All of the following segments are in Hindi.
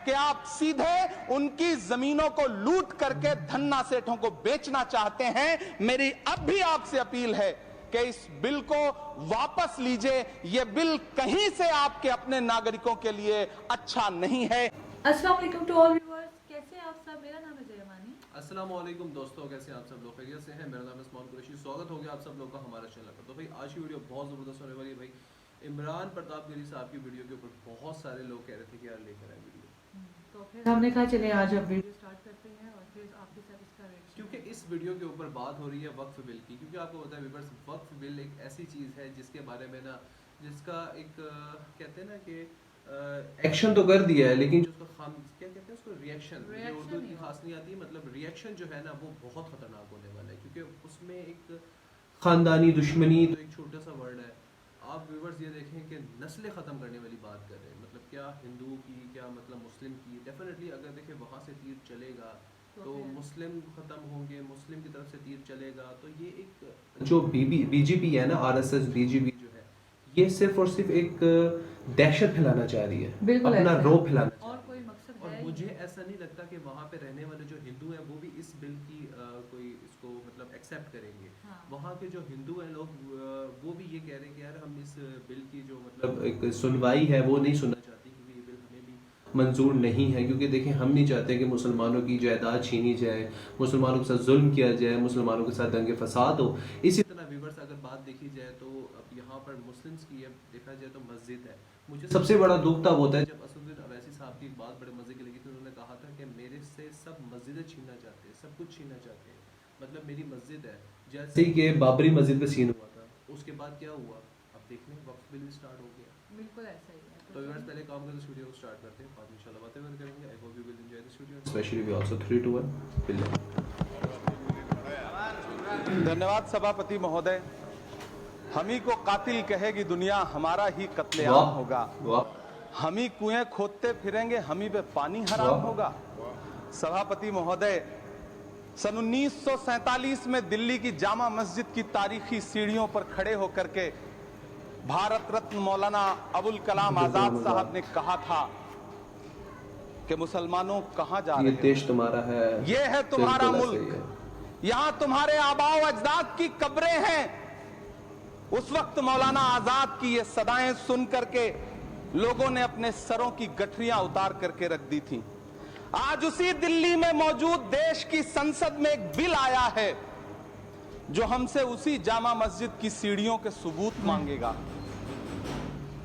कि आप सीधे उनकी जमीनों को लूट करके धन्ना सेठों को बेचना चाहते हैं। मेरी अब भी आपसे अपील है कि इस बिल को वापस लीजिए। यह बिल कहीं से आपके अपने नागरिकों के लिए अच्छा नहीं है। अस्सलाम वालेकुम टू ऑल व्यूअर्स, कैसे हैं आप सब? मेरा नाम है जयमानी। अस्सलाम वालेकुम दोस्तों, कैसे हैं आप सब लोग? खैरियत से हैं? मेरा नाम है उस्मान कुरैशी। स्वागत हो गया आप सब लोग का हमारे चैनल पर। तो भाई आज की वीडियो बहुत ज़बरदस्त होने वाली है। भाई इमरान प्रताप गिरी साहब की वीडियो के ऊपर बहुत सारे लोग कह रहे थे कि यार लेकर आए वीडियो, तो फिर हमने कहा चले आज अब वीडियो स्टार्ट करते हैं और फिर आपके साथ इसका रिएक्शन। क्योंकि इस वीडियो के ऊपर बात हो रही है वक्फ बिल की। क्योंकि आपको पता है व्यूअर्स, वक्फ बिल एक ऐसी चीज़ है जिसके बारे में ना, जिसका एक कहते हैं ना कि एक्शन तो कर दिया है, लेकिन जो उसका क्या कहते हैं उसको, रिएक्शन, मुझे उर्दू की खास नहीं आती, मतलब रिएक्शन जो है ना वो बहुत खतरनाक होने वाला है। क्योंकि उसमें एक खानदानी दुश्मनी तो एक छोटा सा वर्ड है। आप व्यूअर्स ये देखें कि नस्लें ख़त्म करने वाली बात कर रहे हैं। मतलब क्या हिंदू की, क्या मतलब मुस्लिम की। डेफिनेटली अगर देखें वहाँ से तीर चलेगा तो मुस्लिम ख़त्म होंगे, मुस्लिम की तरफ से तीर चलेगा। तो ये एक जो बीजेपी है ना, आरएसएस बीजेपी जो है, ये सिर्फ और सिर्फ एक दहशत फैलाना चाह रही है, अपना रौब फैलाना। और कोई मकसद और है? मुझे ऐसा नहीं लगता कि वहाँ पे रहने वाले जो हिंदू हैं वो भी इस बिल की कोई इसको मतलब एक्सेप्ट करेंगे। हाँ। वहाँ के जो हिंदू हैं लोग वो भी ये कह रहे हैं कि यार हम इस बिल की जो मतलब एक सुनवाई है वो नहीं सुनना चाहती, क्योंकि ये बिल हमें भी मंजूर नहीं है। क्योंकि देखें, हम नहीं चाहते कि मुसलमानों की जायदाद छीनी जाए, मुसलमानों के साथ जुल्म किया जाए, मुसलमानों के साथ दंगे फसाद हो। इसी तरह व्यूअर्स अगर बात देखी जाए तो अब यहाँ पर मुस्लिम्स की देखा जाए तो मस्जिद है। मुझे सबसे बड़ा दुख तब होता है जब असदुद्दीन अवैसी साहब की बात बड़े मजे की लगी थी। उन्होंने कहा था कि मेरे से सब मस्जिदें छीनना चाहते हैं, सब कुछ छीनना चाहते हैं, मतलब मेरी मस्जिद है। जैसे ही कि बाबरी मस्जिद पे सीन हुआ था, उसके बाद क्या हुआ अब देख लें, वक्फ बिल भी स्टार्ट हो गया। बिल्कुल ऐसा ही है। तो व्यूअर्स पहले काम करते इस वीडियो को स्टार्ट करते हैं, बाद में इंशाल्लाह बातें और करेंगे। I hope you will enjoy this video, specially we also 3 2 1 bill. धन्यवाद सभापति महोदय। हम ही को कातिल कहेगी दुनिया, हमारा ही कत्लेआम होगा। हम ही कुएं खोदते फिरेंगे, हम ही पे पानी हराम होगा। सभापति महोदय, सन 1947 में दिल्ली की जामा मस्जिद की तारीखी सीढ़ियों पर खड़े होकर के भारत रत्न मौलाना अबुल कलाम आजाद साहब ने कहा था कि मुसलमानों कहां जा रहे हो? ये देश तुम्हारा है, ये है तुम्हारा मुल्क, यहां तुम्हारे आबाओ अजदाद की कब्रें हैं। उस वक्त मौलाना आजाद की ये सदाएं सुन करके लोगों ने अपने सरों की गठरियां उतार करके रख दी थी। आज उसी दिल्ली में मौजूद देश की संसद में एक बिल आया है जो हमसे उसी जामा मस्जिद की सीढ़ियों के सबूत मांगेगा,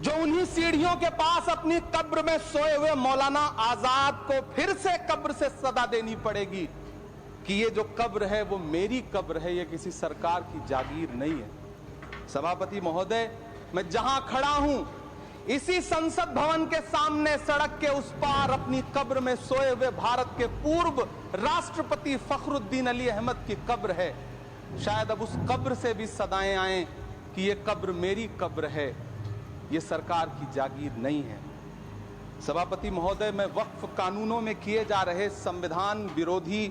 जो उन्हीं सीढ़ियों के पास अपनी कब्र में सोए हुए मौलाना आजाद को फिर से कब्र से सदा देनी पड़ेगी कि ये जो कब्र है वो मेरी कब्र है, ये किसी सरकार की जागीर नहीं है। सभापति महोदय, मैं जहां खड़ा हूं इसी संसद भवन के सामने सड़क के उस पार अपनी कब्र में सोए हुए भारत के पूर्व राष्ट्रपति फखरुद्दीन अली अहमद की कब्र है। शायद अब उस कब्र से भी सदाएं आए कि ये कब्र मेरी कब्र है, ये सरकार की जागीर नहीं है। सभापति महोदय, मैं वक्फ कानूनों में किए जा रहे संविधान विरोधी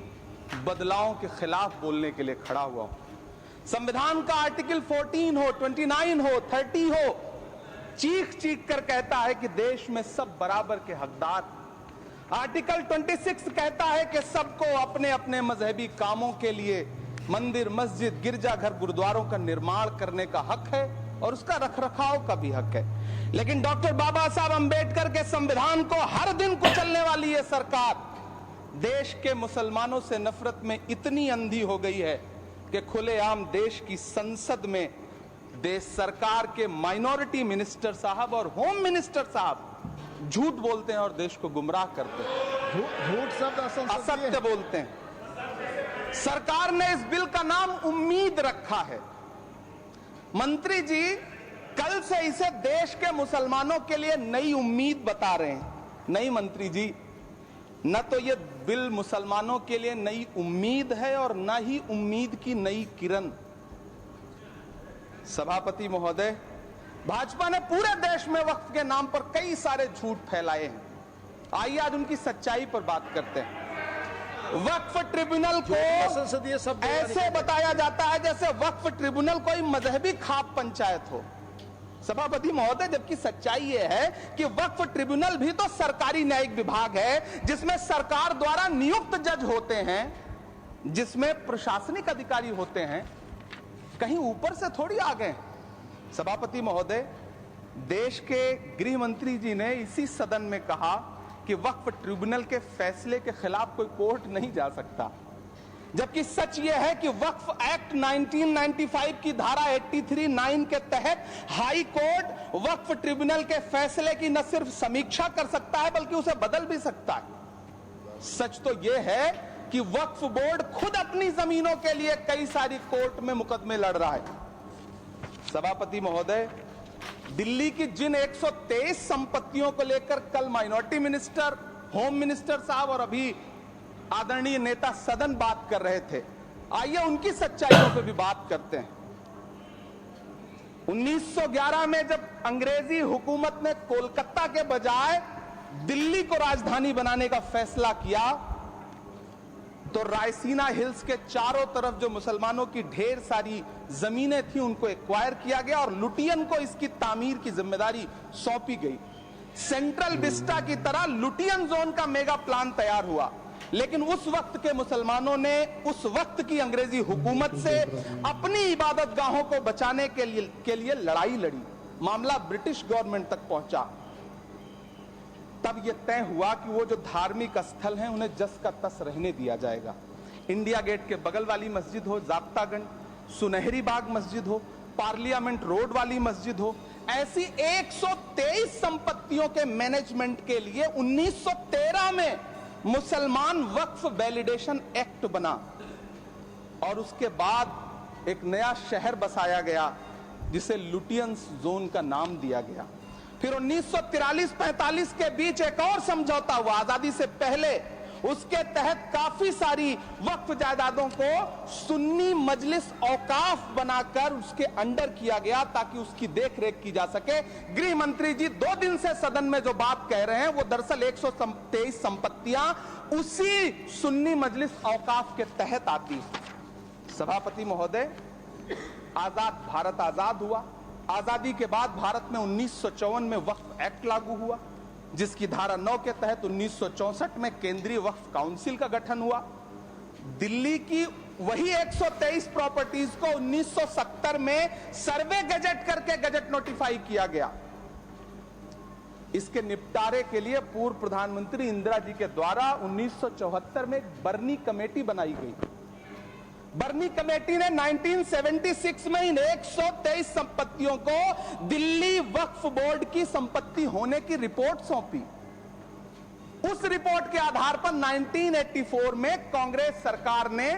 बदलावों के खिलाफ बोलने के लिए खड़ा हुआ हूं। संविधान का आर्टिकल 14 हो, 29 हो, 30 हो, चीख चीख कर कहता है कि देश में सब बराबर के हकदार। आर्टिकल 26 कहता है कि सबको अपने अपने मजहबी कामों के लिए मंदिर, मस्जिद, गिरजाघर, गुरुद्वारों का निर्माण करने का हक है और उसका रखरखाव का भी हक है। लेकिन डॉक्टर बाबा साहब अंबेडकर के संविधान को हर दिन कुचलने वाली ये सरकार देश के मुसलमानों से नफरत में इतनी अंधी हो गई है कि खुलेआम देश की संसद में देश सरकार के माइनॉरिटी मिनिस्टर साहब और होम मिनिस्टर साहब झूठ बोलते हैं और देश को गुमराह करते हैं, झूठ शब्द असत्य बोलते हैं। सरकार ने इस बिल का नाम उम्मीद रखा है। मंत्री जी कल से इसे देश के मुसलमानों के लिए नई उम्मीद बता रहे हैं। नहीं मंत्री जी, न तो ये बिल मुसलमानों के लिए नई उम्मीद है और न ही उम्मीद की नई किरण। सभापति महोदय, भाजपा ने पूरे देश में वक्फ के नाम पर कई सारे झूठ फैलाए हैं। आइए आज उनकी सच्चाई पर बात करते हैं। वक्फ ट्रिब्यूनल को ऐसे बताया जाता है जैसे वक्फ ट्रिब्यूनल कोई मजहबी खाप पंचायत हो। सभापति महोदय, जबकि सच्चाई यह है कि वक्फ ट्रिब्यूनल भी तो सरकारी न्यायिक विभाग है, जिसमें सरकार द्वारा नियुक्त जज होते हैं, जिसमें प्रशासनिक अधिकारी होते हैं, कहीं ऊपर से थोड़ी आ गए। सभापति महोदय, देश के गृह मंत्री जी ने इसी सदन में कहा कि वक्फ ट्रिब्यूनल के फैसले के खिलाफ कोई कोर्ट नहीं जा सकता, जबकि सच यह है कि वक्फ एक्ट 1995 की धारा 83(9) के तहत हाई कोर्ट वक्फ ट्रिब्यूनल के फैसले की न सिर्फ समीक्षा कर सकता है बल्कि उसे बदल भी सकता है। सच तो यह है कि वक्फ बोर्ड खुद अपनी जमीनों के लिए कई सारी कोर्ट में मुकदमे लड़ रहा है। सभापति महोदय, दिल्ली की जिन 123 संपत्तियों को लेकर कल माइनॉरिटी मिनिस्टर, होम मिनिस्टर साहब और अभी आदरणीय नेता सदन बात कर रहे थे, आइए उनकी सच्चाइयों पे भी बात करते हैं। 1911 में जब अंग्रेजी हुकूमत ने कोलकाता के बजाय दिल्ली को राजधानी बनाने का फैसला किया, तो रायसीना हिल्स के चारों तरफ जो मुसलमानों की ढेर सारी जमीनें थी उनको एक्वायर किया गया और लुटियन को इसकी तामीर की जिम्मेदारी सौंपी गई। सेंट्रल विस्टा की तरह लुटियन जोन का मेगा प्लान तैयार हुआ, लेकिन उस वक्त के मुसलमानों ने उस वक्त की अंग्रेजी हुकूमत से अपनी इबादत गाहों को बचाने के लिए लड़ाई लड़ी। मामला ब्रिटिश गवर्नमेंट तक पहुंचा। तब यह तय हुआ कि वो जो धार्मिक स्थल हैं उन्हें जस का तस रहने दिया जाएगा। इंडिया गेट के बगल वाली मस्जिद हो, जाब्तागंज, सुनहरी बाग मस्जिद हो, पार्लियामेंट रोड वाली मस्जिद हो, ऐसी 123 संपत्तियों के मैनेजमेंट के लिए 1913 में मुसलमान वक्फ वैलिडेशन एक्ट बना और उसके बाद एक नया शहर बसाया गया जिसे लुटियंस जोन का नाम दिया गया। फिर 1943-45 के बीच एक और समझौता हुआ आजादी से पहले, उसके तहत काफी सारी वक्फ जायदादों को सुन्नी मजलिस औकाफ बनाकर उसके अंडर किया गया ताकि उसकी देखरेख की जा सके। गृह मंत्री जी 2 दिन से सदन में जो बात कह रहे हैं वो दरअसल 123 संपत्तियां उसी सुन्नी मजलिस औकाफ के तहत आती। सभापति महोदय, आजाद भारत आजाद हुआ। आजादी के बाद भारत में 1954 में वक्फ एक्ट लागू हुआ, जिसकी धारा 9 के तहत 1964 में केंद्रीय वक्फ काउंसिल का गठन हुआ। दिल्ली की वही 123 प्रॉपर्टीज को 1970 में सर्वे गजट करके गजट नोटिफाई किया गया। इसके निपटारे के लिए पूर्व प्रधानमंत्री इंदिरा जी के द्वारा 1974 में एक बर्नी कमेटी बनाई गई। बर्नी कमेटी ने 1976 में इन 123 संपत्तियों को दिल्ली वक्फ बोर्ड की संपत्ति होने की रिपोर्ट सौंपी। उस रिपोर्ट के आधार पर 1984 में कांग्रेस सरकार ने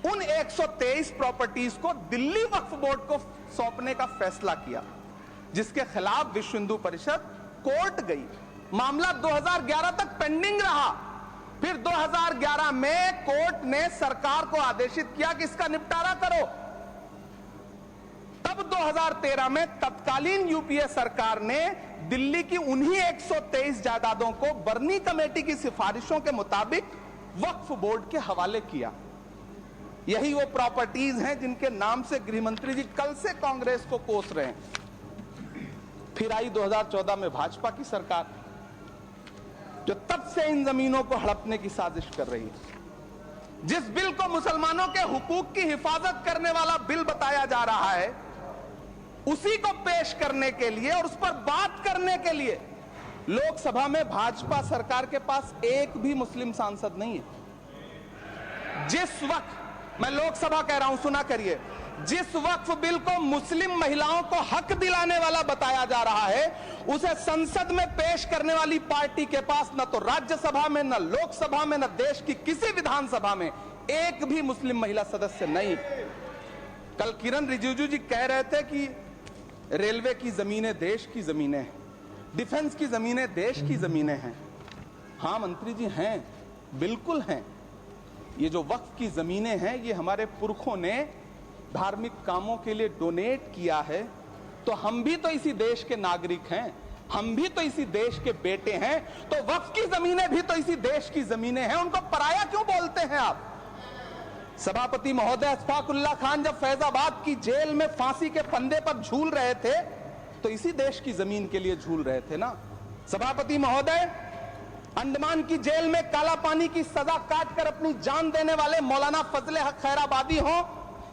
उन 123 प्रॉपर्टीज को दिल्ली वक्फ बोर्ड को सौंपने का फैसला किया, जिसके खिलाफ विश्व हिंदू परिषद कोर्ट गई। मामला 2011 तक पेंडिंग रहा। फिर 2011 में कोर्ट ने सरकार को आदेशित किया कि इसका निपटारा करो। तब 2013 में तत्कालीन यूपीए सरकार ने दिल्ली की उन्हीं 123 जायदादों को बर्नी कमेटी की सिफारिशों के मुताबिक वक्फ बोर्ड के हवाले किया। यही वो प्रॉपर्टीज हैं जिनके नाम से गृह मंत्री जी कल से कांग्रेस को कोस रहे हैं। फिर आई 2014 में भाजपा की सरकार, जो तब से इन जमीनों को हड़पने की साजिश कर रही है। जिस बिल को मुसलमानों के हुकूक की हिफाजत करने वाला बिल बताया जा रहा है, उसी को पेश करने के लिए और उस पर बात करने के लिए लोकसभा में भाजपा सरकार के पास एक भी मुस्लिम सांसद नहीं है। जिस वक्त, मैं लोकसभा कह रहा हूं, सुना करिए, जिस वक्फ बिल को मुस्लिम महिलाओं को हक दिलाने वाला बताया जा रहा है, उसे संसद में पेश करने वाली पार्टी के पास न तो राज्यसभा में, न लोकसभा में, न देश की किसी विधानसभा में एक भी मुस्लिम महिला सदस्य नहीं। कल किरण रिजिजू जी कह रहे थे कि रेलवे की जमीनें देश की जमीनें हैं, डिफेंस की जमीनें देश की जमीनें हैं। हां मंत्री जी, हैं, बिल्कुल हैं। ये जो वक्फ की जमीनें हैं, ये हमारे पुरखों ने धार्मिक कामों के लिए डोनेट किया है, तो हम भी तो इसी देश के नागरिक हैं, हम भी तो इसी देश के बेटे हैं, तो वक्फ की जमीनें भी तो इसी देश की जमीनें हैं। उनको पराया क्यों बोलते हैं आप? सभापति महोदय, अशफाकुल्लाह खान जब फैजाबाद की जेल में फांसी के फंदे पर झूल रहे थे, तो इसी देश की जमीन के लिए झूल रहे थे ना। सभापति महोदय, अंडमान की जेल में काला पानी की सजा काटकर अपनी जान देने वाले मौलाना फजले हक खैराबादी हो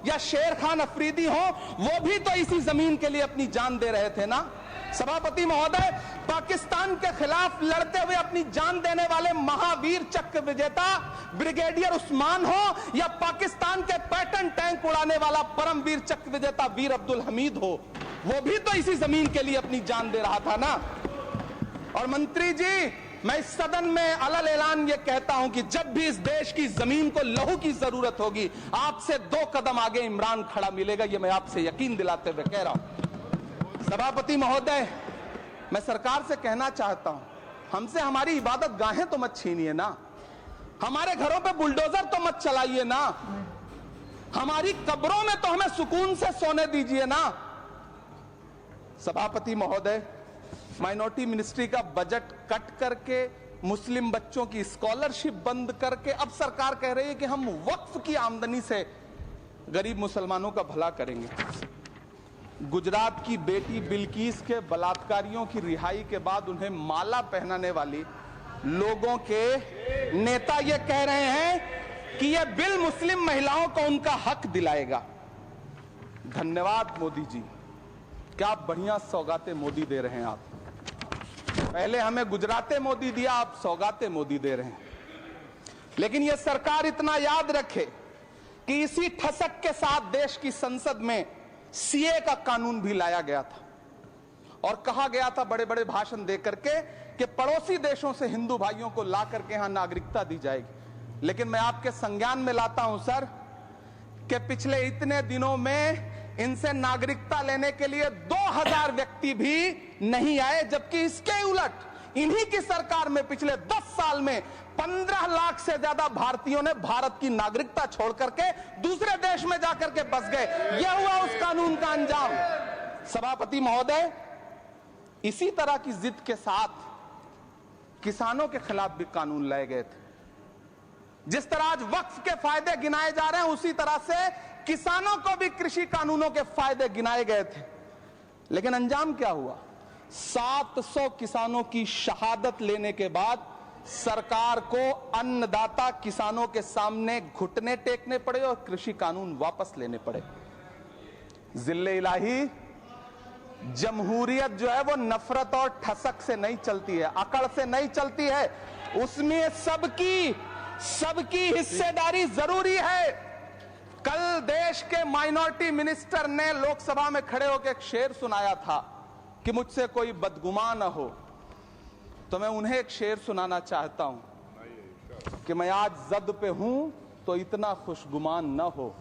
या शेर खान अफरीदी हो, वो भी तो इसी जमीन के लिए अपनी जान दे रहे थे ना। सभापति महोदय, पाकिस्तान के खिलाफ लड़ते हुए अपनी जान देने वाले महावीर चक्र विजेता ब्रिगेडियर उस्मान हो या पाकिस्तान के पैटर्न टैंक उड़ाने वाला परमवीर चक्र विजेता वीर अब्दुल हमीद हो, वो भी तो इसी जमीन के लिए अपनी जान दे रहा था ना। और मंत्री जी, मैं इस सदन में अलग ऐलान ये कहता हूं कि जब भी इस देश की जमीन को लहू की जरूरत होगी, आपसे 2 कदम आगे इमरान खड़ा मिलेगा, ये मैं आपसे यकीन दिलाते हुए कह रहा हूं। सभापति महोदय, मैं सरकार से कहना चाहता हूं, हमसे हमारी इबादत गाहें तो मत छीनिए ना, हमारे घरों पे बुलडोजर तो मत चलाइए ना, हमारी कब्रों में तो हमें सुकून से सोने दीजिए ना। सभापति महोदय, माइनॉरिटी मिनिस्ट्री का बजट कट करके, मुस्लिम बच्चों की स्कॉलरशिप बंद करके अब सरकार कह रही है कि हम वक्फ की आमदनी से गरीब मुसलमानों का भला करेंगे। गुजरात की बेटी बिल्किस के बलात्कारियों की रिहाई के बाद उन्हें माला पहनाने वाली लोगों के नेता ये कह रहे हैं कि यह बिल मुस्लिम महिलाओं को उनका हक दिलाएगा। धन्यवाद मोदी जी, क्या बढ़िया सौगातें मोदी दे रहे हैं आप। पहले हमें गुजराते मोदी दिया, आप सौगाते मोदी दे रहे हैं। लेकिन यह सरकार इतना याद रखे कि इसी ठसक के साथ देश की संसद में सीए का कानून भी लाया गया था और कहा गया था बड़े बड़े भाषण दे करके कि पड़ोसी देशों से हिंदू भाइयों को ला करके यहां नागरिकता दी जाएगी। लेकिन मैं आपके संज्ञान में लाता हूं सर कि पिछले इतने दिनों में इनसे नागरिकता लेने के लिए 2000 व्यक्ति भी नहीं आए, जबकि इसके उलट इन्हीं की सरकार में पिछले 10 साल में 15 लाख से ज्यादा भारतीयों ने भारत की नागरिकता छोड़ करके दूसरे देश में जाकर के बस गए। यह हुआ उस कानून का अंजाम। सभापति महोदय, इसी तरह की जिद के साथ किसानों के खिलाफ भी कानून लाए गए थे। जिस तरह आज वक्फ के फायदे गिनाए जा रहे हैं, उसी तरह से किसानों को भी कृषि कानूनों के फायदे गिनाए गए थे। लेकिन अंजाम क्या हुआ? 700 किसानों की शहादत लेने के बाद सरकार को अन्नदाता किसानों के सामने घुटने टेकने पड़े और कृषि कानून वापस लेने पड़े। जिल्ले इलाही, जमहूरियत जो है वो नफरत और ठसक से नहीं चलती है, अकड़ से नहीं चलती है, उसमें सबकी हिस्सेदारी जरूरी है। कल देश के माइनॉरिटी मिनिस्टर ने लोकसभा में खड़े होकर एक शेर सुनाया था कि मुझसे कोई बदगुमान न हो, तो मैं उन्हें एक शेर सुनाना चाहता हूं कि मैं आज जद पे हूं तो इतना खुशगुमान न हो,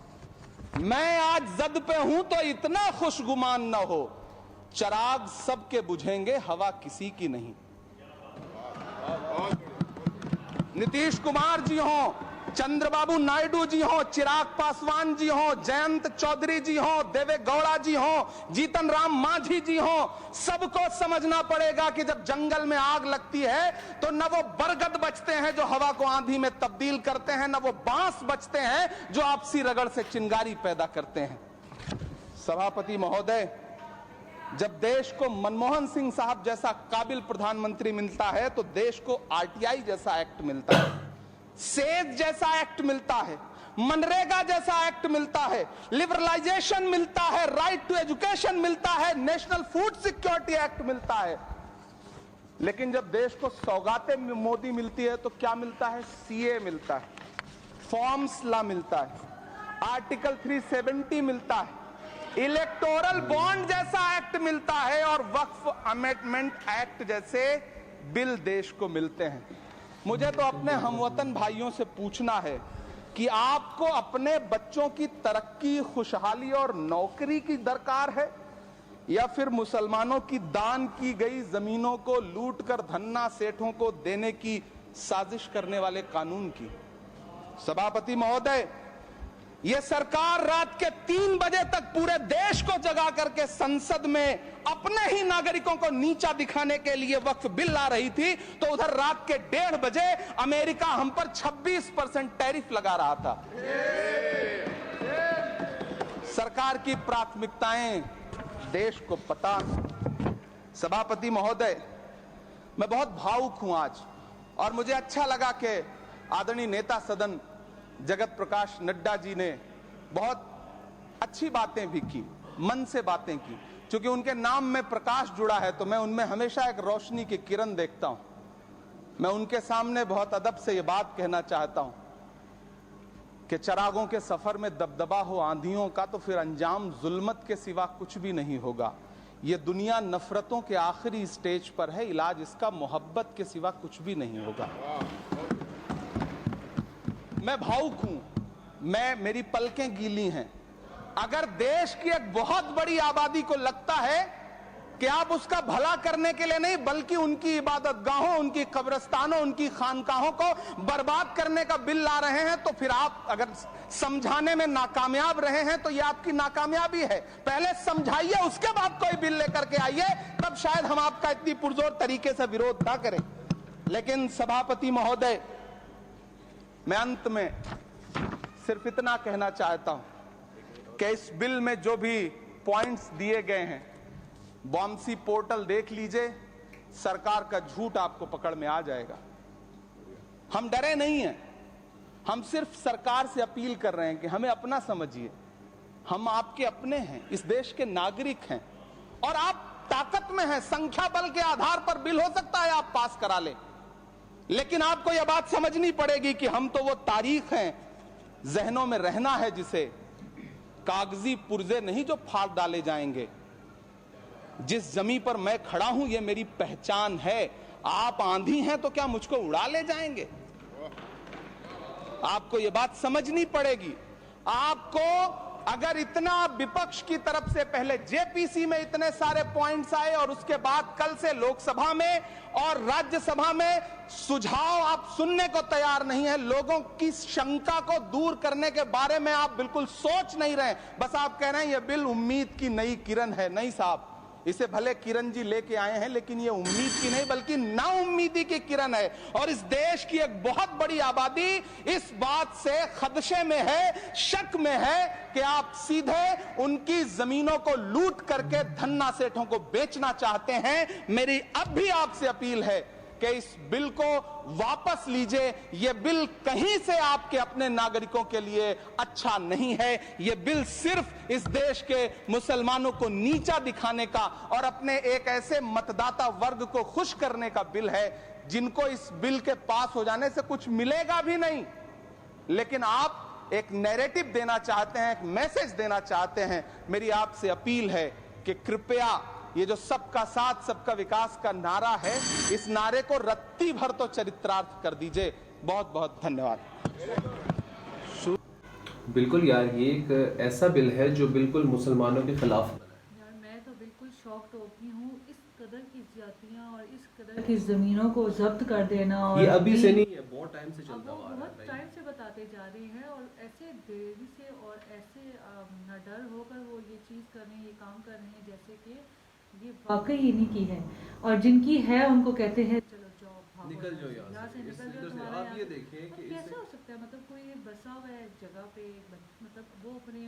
मैं आज जद पे हूं तो इतना खुशगुमान न हो, चराग सबके बुझेंगे हवा किसी की नहीं। नीतीश कुमार जी हो, चंद्रबाबू नायडू जी हो, चिराग पासवान जी हो, जयंत चौधरी जी हो, देवे गौड़ा जी हो, जीतन राम मांझी जी हो, सबको समझना पड़ेगा कि जब जंगल में आग लगती है तो न वो बरगद बचते हैं जो हवा को आंधी में तब्दील करते हैं, न वो बांस बचते हैं जो आपसी रगड़ से चिंगारी पैदा करते हैं। सभापति महोदय, जब देश को मनमोहन सिंह साहब जैसा काबिल प्रधानमंत्री मिलता है तो देश को आरटीआई जैसा एक्ट मिलता है, सेज जैसा एक्ट मिलता है, मनरेगा जैसा एक्ट मिलता है, लिबरलाइजेशन मिलता है, राइट टू एजुकेशन मिलता है, नेशनल फूड सिक्योरिटी एक्ट मिलता है। लेकिन जब देश को सौगातें मोदी मिलती है तो क्या मिलता है? सीए मिलता है, फॉर्म्स लॉ मिलता है, आर्टिकल 370 मिलता है, इलेक्टोरल बॉन्ड जैसा एक्ट मिलता है और वक्फ अमेंडमेंट एक्ट जैसे बिल देश को मिलते हैं। मुझे तो अपने हमवतन भाइयों से पूछना है कि आपको अपने बच्चों की तरक्की, खुशहाली और नौकरी की दरकार है या फिर मुसलमानों की दान की गई जमीनों को लूट कर धन्ना सेठों को देने की साजिश करने वाले कानून की? सभापति महोदय, यह सरकार रात के 3 बजे तक पूरे देश को जगा करके संसद में अपने ही नागरिकों को नीचा दिखाने के लिए वक्फ बिल ला रही थी, तो उधर रात के 1:30 बजे अमेरिका हम पर 26% टैरिफ लगा रहा था। सरकार की प्राथमिकताएं देश को पता सभापति महोदय, मैं बहुत भावुक हूं आज, और मुझे अच्छा लगा कि आदरणीय नेता सदन जगत प्रकाश नड्डा जी ने बहुत अच्छी बातें भी की, मन से बातें की। क्योंकि उनके नाम में प्रकाश जुड़ा है तो मैं उनमें हमेशा एक रोशनी की किरण देखता हूं। मैं उनके सामने बहुत अदब से ये बात कहना चाहता हूं कि चिरागों के सफर में दबदबा हो आंधियों का तो फिर अंजाम जुल्मत के सिवा कुछ भी नहीं होगा। ये दुनिया नफरतों के आखिरी स्टेज पर है, इलाज इसका मोहब्बत के सिवा कुछ भी नहीं होगा। मैं भावुक हूं, मेरी पलकें गीली हैं। अगर देश की एक बहुत बड़ी आबादी को लगता है कि आप उसका भला करने के लिए नहीं बल्कि उनकी इबादतगाहों, उनकी कब्रिस्तानों, उनकी खानकाहों को बर्बाद करने का बिल ला रहे हैं, तो फिर आप अगर समझाने में नाकामयाब रहे हैं तो यह आपकी नाकामयाबी है। पहले समझाइए, उसके बाद कोई बिल लेकर के आइए, तब शायद हम आपका इतनी पुरजोर तरीके से विरोध ना करें। लेकिन सभापति महोदय, मैं अंत में सिर्फ इतना कहना चाहता हूं कि इस बिल में जो भी पॉइंट्स दिए गए हैं, बॉम्सी पोर्टल देख लीजिए, सरकार का झूठ आपको पकड़ में आ जाएगा। हम डरे नहीं हैं, हम सिर्फ सरकार से अपील कर रहे हैं कि हमें अपना समझिए। हम आपके अपने हैं, इस देश के नागरिक हैं, और आप ताकत में हैं। संख्या बल के आधार पर बिल हो सकता है आप पास करा लें, लेकिन आपको यह बात समझनी पड़ेगी कि हम तो वो तारीख हैं, जहनों में रहना है जिसे, कागजी पुर्जे नहीं जो फाड़ डाले जाएंगे। जिस जमीन पर मैं खड़ा हूं ये मेरी पहचान है। आप आंधी हैं तो क्या मुझको उड़ा ले जाएंगे? आपको ये बात समझनी पड़ेगी। आपको अगर इतना विपक्ष की तरफ से पहले जेपीसी में इतने सारे पॉइंट्स आए और उसके बाद कल से लोकसभा में और राज्यसभा में सुझाव आप सुनने को तैयार नहीं है, लोगों की शंका को दूर करने के बारे में आप बिल्कुल सोच नहीं रहे, बस आप कह रहे हैं यह बिल उम्मीद की नई किरण है। नहीं साहब, इसे भले किरण जी लेके आए हैं, लेकिन ये उम्मीद की नहीं बल्कि नाउम्मीदी की किरण है। और इस देश की एक बहुत बड़ी आबादी इस बात से खदशे में है, शक में है कि आप सीधे उनकी जमीनों को लूट करके धन्ना सेठों को बेचना चाहते हैं। मेरी अब भी आपसे अपील है कि इस बिल को वापस लीजिए। यह बिल कहीं से आपके अपने नागरिकों के लिए अच्छा नहीं है। यह बिल सिर्फ इस देश के मुसलमानों को नीचा दिखाने का और अपने एक ऐसे मतदाता वर्ग को खुश करने का बिल है जिनको इस बिल के पास हो जाने से कुछ मिलेगा भी नहीं। लेकिन आप एक नैरेटिव देना चाहते हैं, एक मैसेज देना चाहते हैं। मेरी आपसे अपील है कि कृपया ये जो सबका साथ सबका विकास का नारा है, इस नारे को रत्ती भर तो चरित्रार्थ कर दीजिए। बहुत बहुत धन्यवाद। बिल्कुल यार, ये एक ऐसा बिल है जो बिल्कुल मुसलमानों के खिलाफ बना है। यार मैं तो बिल्कुल शौक टोकी हूँ। इस कदर की जातियाँ और इस कदर की ज़मीनों को जब्त कर देना, और ये अभी से नहीं है, बहुत टाइम से चलता हुआ आ रहा बहुत है टाइम से बताते जा रहे हैं, और ऐसे देरी से और ऐसे न डर होकर वो ये चीज़ कर रहे हैं, ये काम कर रहे हैं जैसे कि ये वाकई इन्हीं की है। और जिनकी है उनको कहते हैं चलो जाओ, भागो, निकल जाओ यहाँ यहाँ से, से निकल जाओ, इधर से। तुम्हारा आप यहाँ ये से- देखें कि कैसे इससे हो सकता है? मतलब कोई बसा हुआ है जगह पे, मतलब वो अपने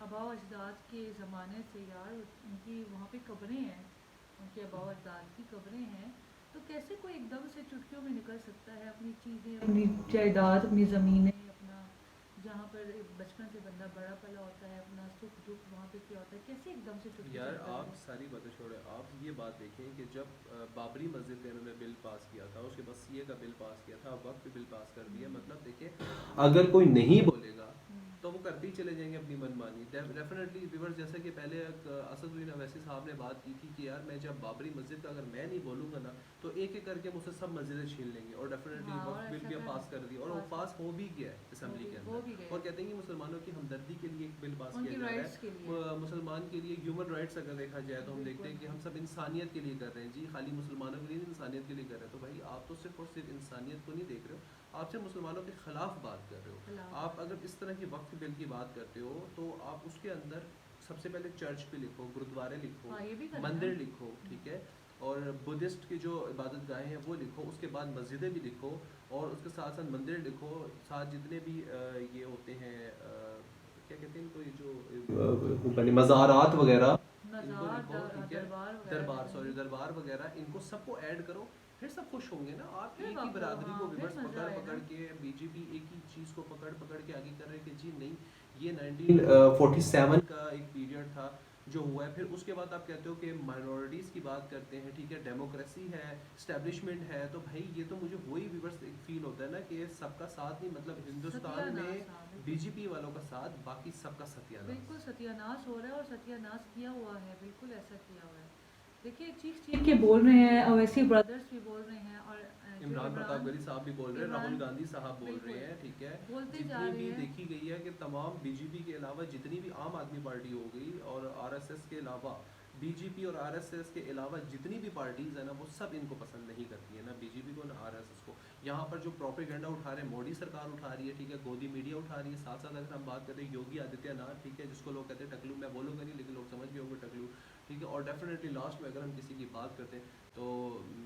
आबाओ अजदाद के ज़माने से, यार उनकी वहाँ पे कब्रें हैं, उनके आबाओ अजदाद की कब्रें हैं, तो कैसे कोई एकदम से चुटकियों में निकल सकता है अपनी चीज़ें, अपनी जायदाद, अपनी ज़मीनें, अपना जहाँ पर बचपन से बंदा बड़ा पला होता है, अपना सुख दुख वहाँ पे क्या होता है, कैसे एकदम से चुटकी यार चलता है? आप सारी बातें छोड़े, आप ये बात देखें कि जब बाबरी मस्जिद का इन्होंने बिल पास किया था, उसके बाद सीए का बिल पास किया था, वक्त पे बिल पास कर दिया। मतलब देखिए, अगर कोई नहीं बोलेगा तो वो करते ही चले जाएंगे अपनी मनमानी। डेफिनेटली व्यूअर्स, जैसे कि पहले असदुद्दीन अवैसी साहब ने बात की थी कि यार मैं जब बाबरी मस्जिद का अगर मैं नहीं बोलूँगा ना तो एक एक करके मुझसे सब मस्जिदें छीन लेंगे। और डेफिनेटली हाँ, वक्त और बिल ऐसा भी पास कर दिया, और वो पास हो भी गया है असेंबली के हो भी अंदर। गया। और कहते हैं कि मुसलमानों की हमदर्दी के लिए एक बिल पास उनकी किया जा रहा rights के लिए। है। मुसलमान के लिए ह्यूमन राइट्स अगर देखा जाए तो हम देखते हैं कि हम सब इंसानियत के लिए कर रहे हैं। जी, खाली मुसलमानों के लिए नहीं, इंसानियत के लिए कर रहे हैं। तो भाई आप तो सिर्फ और सिर्फ इंसानियत को नहीं देख रहे हो, आप सिर्फ मुसलमानों के खिलाफ बात कर रहे हो। आप अगर इस तरह की वक्फ बिल की बात करते हो तो आप उसके अंदर सबसे पहले चर्च भी लिखो, गुरुद्वारे लिखो, हाँ, ये भी करना मंदिर है। लिखो, ठीक है, और बुद्धिस्ट की जो इबादत गाहें हैं वो लिखो, उसके बाद मस्जिदें भी लिखो, और उसके साथ साथ मंदिर लिखो, साथ जितने भी ये होते हैं क्या कहते हैं इनको, ये जो मज़ारात वगैरह इनको नज़ार, लिखो, ठीक है, दरबार वगैरह दरबार, कहते सॉरी हैं। दरबार वगैरह, इनको सबको ऐड करो, फिर सब खुश होंगे ना। आप फिर एक ही आपको, बरादरी को हाँ, फिर विवर्स मज़ा पकड़ आएगा। पकड़ के, बीजेपी एक ही चीज़ को पकड़ पकड़ के आगे कर रहे कि जी नहीं, ये 1947 का एक पीरियड था जो हुआ है। फिर उसके बाद आप कहते हो कि माइनॉरिटीज़ की बात करते हैं, ठीक है, डेमोक्रेसी है, स्टैब्लिशमेंट है, तो भाई ये तो मुझे वही विवर्स एक फील होता है ना कि सबका साथ नहीं, मतलब हिंदुस्तान में सत्यानाश, हाँ, बिल्कुल। बीजेपी वालों का साथ, बाकी सबका सत्यानाश। बिल्कुल सत्यानाश हो रहा है, और सत्यानाश किया हुआ है, बिल्कुल ऐसा किया हुआ है। देखिए चीख चीख के बोल रहे हैं, अवैसी ब्रदर्स भी बोल रहे हैं, और जो इमरान प्रताप गली साहब भी बोल रहे हैं, राहुल इमरान गांधी साहब बोल रहे बिल्कुल हैं, ठीक है, बोलते जा जितनी रहे भी हैं। देखी गई है कि तमाम बीजेपी के अलावा जितनी भी आम आदमी पार्टी हो गई और आरएसएस के अलावा, बीजेपी और आरएसएस के अलावा जितनी भी पार्टीज है ना, वो सब इनको पसंद नहीं करती है, ना बीजेपी को ना आरएसएस को। यहाँ पर जो प्रोपेगेंडा उठा रहे हैं, मोदी सरकार उठा रही है, ठीक है, गोदी मीडिया उठा रही है, साथ साथ अगर हम बात करें योगी आदित्यनाथ, ठीक है, जिसको लोग कहते हैं टकलू, मैं बोलूँगा नहीं लेकिन लोग समझ गए होंगे टकलू, ठीक है, और डेफिनेटली लास्ट में अगर हम किसी की बात करते हैं तो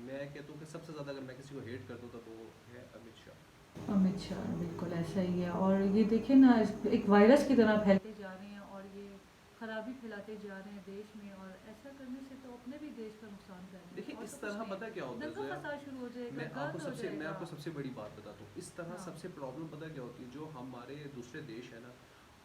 मैं कहता हूँ कि सबसे ज़्यादा अगर मैं किसी को हेट करता हूँ तो वो है अमित शाह। अमित शाह, बिल्कुल ऐसा ही है। और ये देखिए ना, एक वायरस की तरह फैलते जा रहे हैं, और ये खराबी फैलाते जा रहे हैं देश में, और ऐसा करने से तो अपने भी देश का नुकसान कर रहे हैं। देखिए और इस तो कुछ तरह नहीं। पता क्या होता दंगा है, फसाद शुरू हो जाएगा, मैं गंद हो मैं जाएगा। आपको सबसे बड़ी बात बताता हूँ, इस तरह हाँ। सबसे प्रॉब्लम पता क्या होती है, जो हमारे दूसरे देश है ना,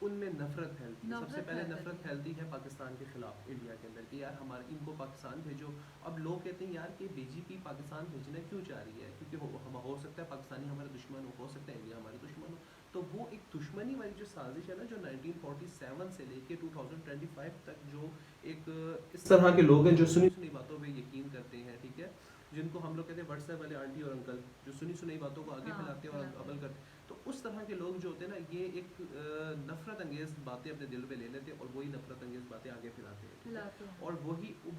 उनमें नफरत फैलती है। सबसे नफरत पहले फैल नफरत जाती है। फैलती है पाकिस्तान के खिलाफ इंडिया के अंदर कि यार हमारे इनको पाकिस्तान भेजो। अब लोग कहते हैं यार कि बीजेपी पाकिस्तान भेजना क्यों चाह रही है, क्योंकि हो सकता है पाकिस्तानी हमारे दुश्मन हो सकता है इंडिया हमारे दुश्मन हो। तो वो एक दुश्मनी वाली जो साजिश है ना, जो 1947 से लेके 2025 तक जो एक इस तरह के लोग हैं जो सुनी सुनी बातों पे यकीन करते हैं, ठीक है, जिनको हम लोग कहते हैं व्हाट्सएप वाले आंटी और अंकल, जो सुनी सुनी बातों को आगे हाँ, फैलाते हैं और फैलाते अमल हैं। करते हैं। तो उस तरह के लोग जो होते हैं ना, ये एक नफरत अंगेज बातें अपने दिल पे ले लेते हैं और वही नफरत अंगेज बातें आगे फैलाते हैं, ठीक है? फैलाते हैं। और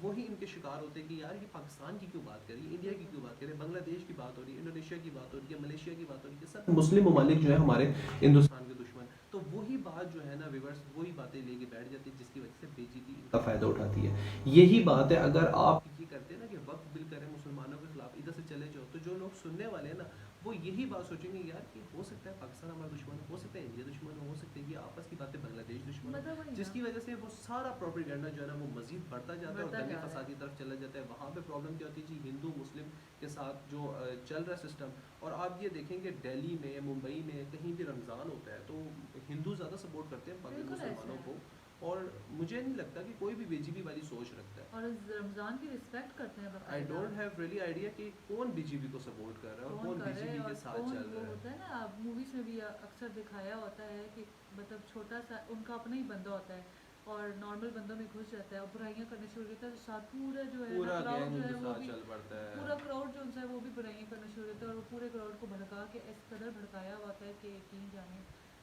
वही इनके शिकार होते हैं कि यार ये पाकिस्तान की क्यों बात करी, इंडिया की क्यों बात करें, बांग्लादेश की बात हो रही है, इंडोनेशिया की बात हो रही है, मलेशिया की बात हो रही है, सब मुस्लिम ममालिक जो है हमारे हिंदुस्तान के दुश्मन। तो वही बात जो है ना विवर्स, वही बातें लेके बैठ जाती है जिसकी वजह से बीजेपी का फायदा उठाती है। यही बात है, अगर आप ये करते हैं ना कि वक्त बिल करें मुसलमानों के खिलाफ, इधर से चले जाओ, तो जो लोग सुनने वाले हैं ना, वो यही बात सोचेंगे यार कि हो सकता है पाकिस्तान हमारा दुश्मन हो सकता है इंडिया दुश्मन हो सकता है ये आपस की बातें बांग्लादेश दुश्मन मतलब हो, वही ना। जिसकी वजह से वो सारा प्रोपेगेंडा जो है ना वो मजीद बढ़ता जाता है और बढ़ता दंगे जा रहा है। फसाद की तरफ चला जाता है। वहाँ पे प्रॉब्लम क्या होती है जी, हिंदू मुस्लिम के साथ जो चल रहा है सिस्टम। और आप ये देखेंगे दिल्ली में, मुंबई में, कहीं भी रमज़ान होता है तो हिंदू ज़्यादा सपोर्ट करते हैं बाकी बिल्कुल ऐसा मुसलमानों है। को। और मुझे नहीं लगता कि कोई भी बीजेपी वाली सोच रखता है। और रमज़ान की रिस्पेक्ट करते हैं आई बाकायदा। डोंट हैव रियली आइडिया कि कौन बीजेपी को सपोर्ट कर रहा है और कौन कौन कर रहे हैं, बीजेपी और के साथ कौन चल वो रहा है। होता है ना, मूवीज़ में भी अक्सर दिखाया होता है कि मतलब छोटा सा उनका अपना ही बंदा होता है, और नॉर्मल बंदों में घुस जाता है और बुराइयां करने शुरू करता है, तो साथ पूरा जो है पूरा ना क्राउड गैंग जो है उनके वो साथ भी, चल पड़ता है। पूरा क्राउड जो है वो भी बुराइयां करना शुरू करता है, और वो पूरे क्राउड को भड़का के इस कदर भड़काया होता है कि यकीन जाने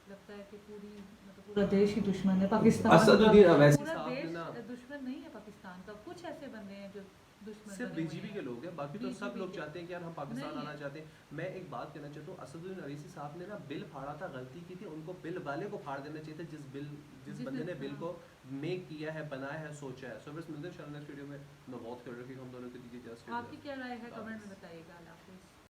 लगता है कि पूरी मतलब पूरा देश ही दुश्मन है पाकिस्तान का। असदुद्दीन अवैसी पूरा साहब ने देश ना, दुश्मन नहीं है पाकिस्तान का, कुछ ऐसे बंदे हैं जो दुश्मन सिर्फ बने हुए बीजेपी हैं। के लोग हैं, बाकी तो सब BJP लोग के चाहते हैं कि यार हम पाकिस्तान नहीं आना है। चाहते हैं। मैं एक बात कहना चाहता हूँ, असदुद्दीन अवैसी साहब ने ना बिल फाड़ा था, गलती की थी, उनको बिल वाले को फाड़ देना चाहिए था जिस बंदे ने बिल को मेक किया है, बनाया है, सोचा है। सो बस मिलते हैं नेक्स्ट वीडियो में। मैं बहुत कर रही हूँ हम दोनों के बीच जस्ट आपकी क्या राय है, कमेंट में बताइएगा। अल्लाह हाफिज़।